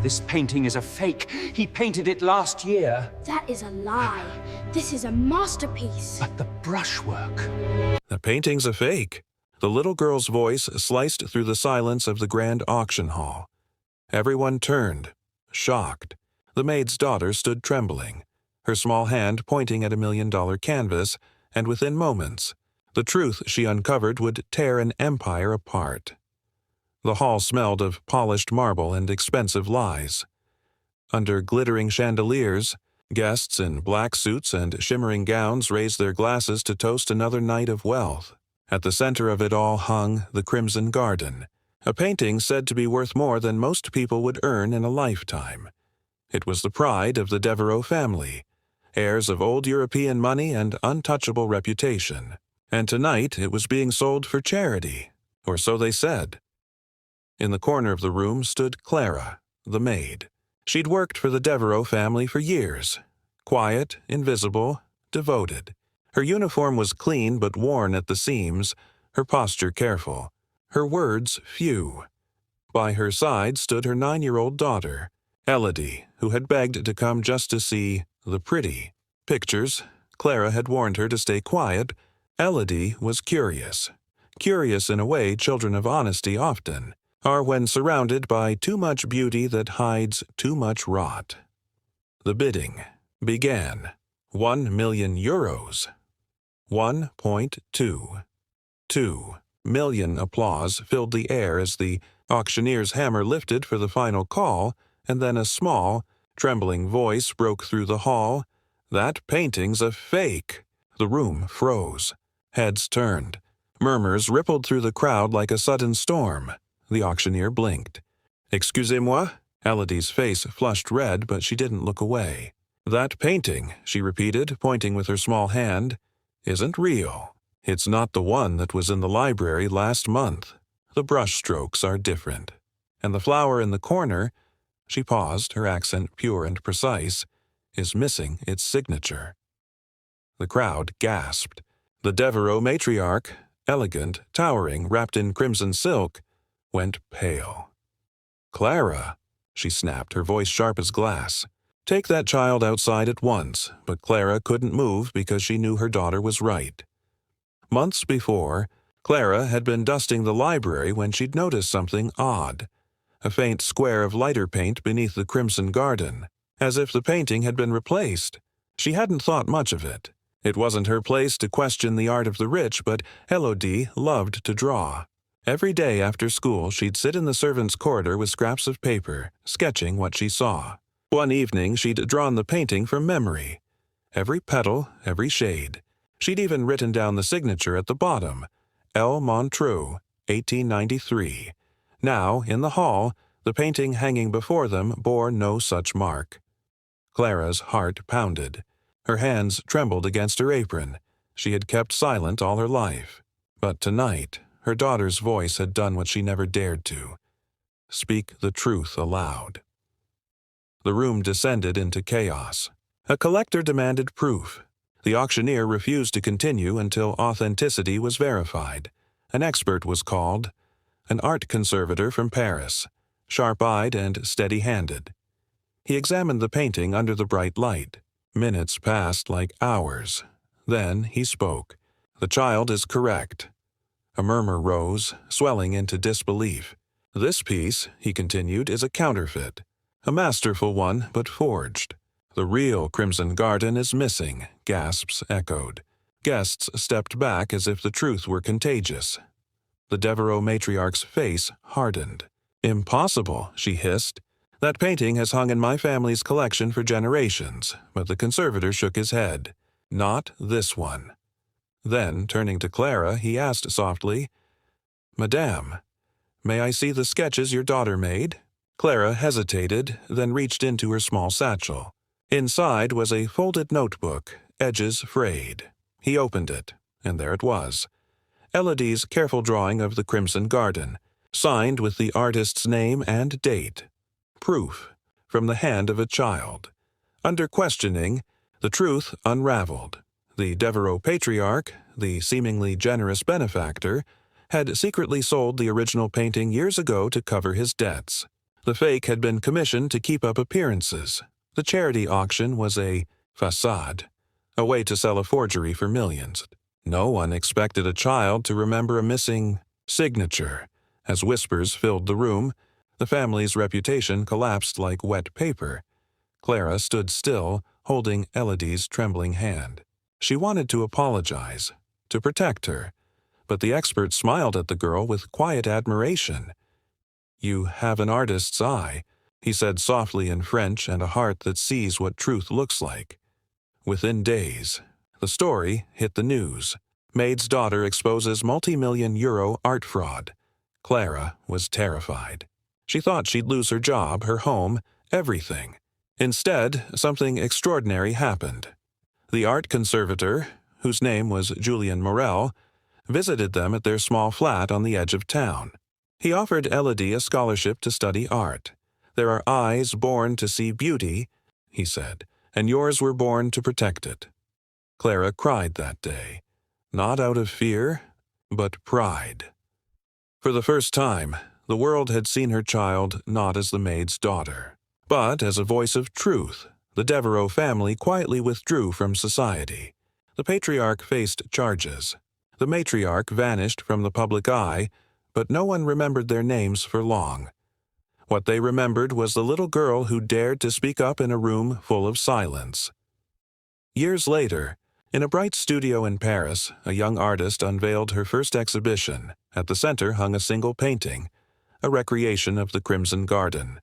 This painting is a fake. He painted it last year. That is a lie. This is a masterpiece. But the brushwork... The painting's a fake. The little girl's voice sliced through the silence of the grand auction hall. Everyone turned, shocked. The maid's daughter stood trembling, her small hand pointing at $1 million canvas, and within moments, the truth she uncovered would tear an empire apart. The hall smelled of polished marble and expensive lies. Under glittering chandeliers, guests in black suits and shimmering gowns raised their glasses to toast another night of wealth. At the center of it all hung the Crimson Garden, a painting said to be worth more than most people would earn in a lifetime. It was the pride of the Devereux family, heirs of old European money and untouchable reputation. And tonight it was being sold for charity, or so they said. In the corner of the room stood Clara, the maid. She'd worked for the Devereux family for years. Quiet, invisible, devoted. Her uniform was clean but worn at the seams, her posture careful, her words few. By her side stood her 9-year-old daughter, Elodie, who had begged to come just to see the pretty pictures. Clara had warned her to stay quiet. Elodie was curious. Curious in a way children of honesty often are when surrounded by too much beauty that hides too much rot. The bidding began. 1 million euros. 1.2. 2 million. Applause filled the air as the auctioneer's hammer lifted for the final call, and then a small, trembling voice broke through the hall. "That painting's a fake." The room froze. Heads turned. Murmurs rippled through the crowd like a sudden storm. The auctioneer blinked. "Excusez-moi?" Elodie's face flushed red, but she didn't look away. "That painting," she repeated, pointing with her small hand, "isn't real. It's not the one that was in the library last month. The brushstrokes are different. And the flower in the corner," she paused, her accent pure and precise, "is missing its signature." The crowd gasped. The Devereux matriarch, elegant, towering, wrapped in crimson silk, went pale. "Clara," she snapped, her voice sharp as glass. "Take that child outside at once," but Clara couldn't move because she knew her daughter was right. Months before, Clara had been dusting the library when she'd noticed something odd. A faint square of lighter paint beneath the Crimson Garden, as if the painting had been replaced. She hadn't thought much of it. It wasn't her place to question the art of the rich, but Elodie loved to draw. Every day after school, she'd sit in the servants' corridor with scraps of paper, sketching what she saw. One evening, she'd drawn the painting from memory. Every petal, every shade. She'd even written down the signature at the bottom, L. Montreux, 1893. Now, in the hall, the painting hanging before them bore no such mark. Clara's heart pounded. Her hands trembled against her apron. She had kept silent all her life. But tonight, her daughter's voice had done what she never dared to. Speak the truth aloud. The room descended into chaos. A collector demanded proof. The auctioneer refused to continue until authenticity was verified. An expert was called, an art conservator from Paris, sharp-eyed and steady-handed. He examined the painting under the bright light. Minutes passed like hours. Then he spoke. "The child is correct." A murmur rose, swelling into disbelief. "This piece," he continued, "is a counterfeit. A masterful one, but forged. The real Crimson Garden is missing," gasps echoed. Guests stepped back as if the truth were contagious. The Devereux matriarch's face hardened. "Impossible," she hissed. "That painting has hung in my family's collection for generations," but the conservator shook his head. "Not this one." Then, turning to Clara, he asked softly, "Madame, may I see the sketches your daughter made?" Clara hesitated, then reached into her small satchel. Inside was a folded notebook, edges frayed. He opened it, and there it was. Elodie's careful drawing of the Crimson Garden, signed with the artist's name and date. Proof, from the hand of a child. Under questioning, the truth unraveled. The Devereux patriarch, the seemingly generous benefactor, had secretly sold the original painting years ago to cover his debts. The fake had been commissioned to keep up appearances. The charity auction was a facade, a way to sell a forgery for millions. No one expected a child to remember a missing signature. As whispers filled the room, the family's reputation collapsed like wet paper. Clara stood still, holding Elodie's trembling hand. She wanted to apologize, to protect her, but the expert smiled at the girl with quiet admiration. "You have an artist's eye," he said softly in French, "and a heart that sees what truth looks like." Within days, the story hit the news. Maid's daughter exposes multi-million-euro art fraud. Clara was terrified. She thought she'd lose her job, her home, everything. Instead, something extraordinary happened. The art conservator, whose name was Julien Morel, visited them at their small flat on the edge of town. He offered Elodie a scholarship to study art. "There are eyes born to see beauty," he said, "and yours were born to protect it." Clara cried that day, not out of fear, but pride. For the first time, the world had seen her child not as the maid's daughter, but as a voice of truth. The Devereaux family quietly withdrew from society. The patriarch faced charges. The matriarch vanished from the public eye, but no one remembered their names for long. What they remembered was the little girl who dared to speak up in a room full of silence. Years later, in a bright studio in Paris, a young artist unveiled her first exhibition. At the center hung a single painting, a recreation of the Crimson Garden.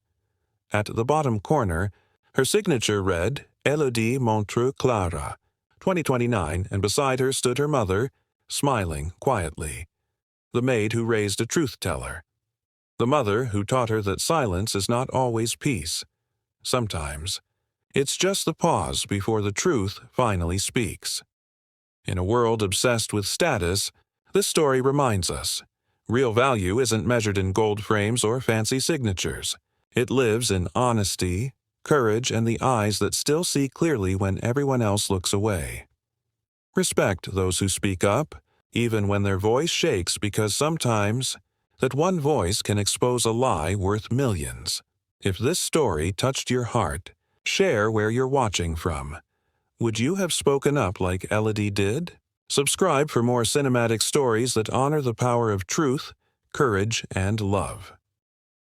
At the bottom corner, her signature read, "Elodie Montreux Clara, 2029, and beside her stood her mother, smiling quietly. The maid who raised a truth-teller. The mother who taught her that silence is not always peace. Sometimes, it's just the pause before the truth finally speaks." In a world obsessed with status, this story reminds us, real value isn't measured in gold frames or fancy signatures. It lives in honesty, courage, and the eyes that still see clearly when everyone else looks away. Respect those who speak up, even when their voice shakes, because sometimes that one voice can expose a lie worth millions. If this story touched your heart, share where you're watching from. Would you have spoken up like Elodie did? Subscribe for more cinematic stories that honor the power of truth, courage, and love.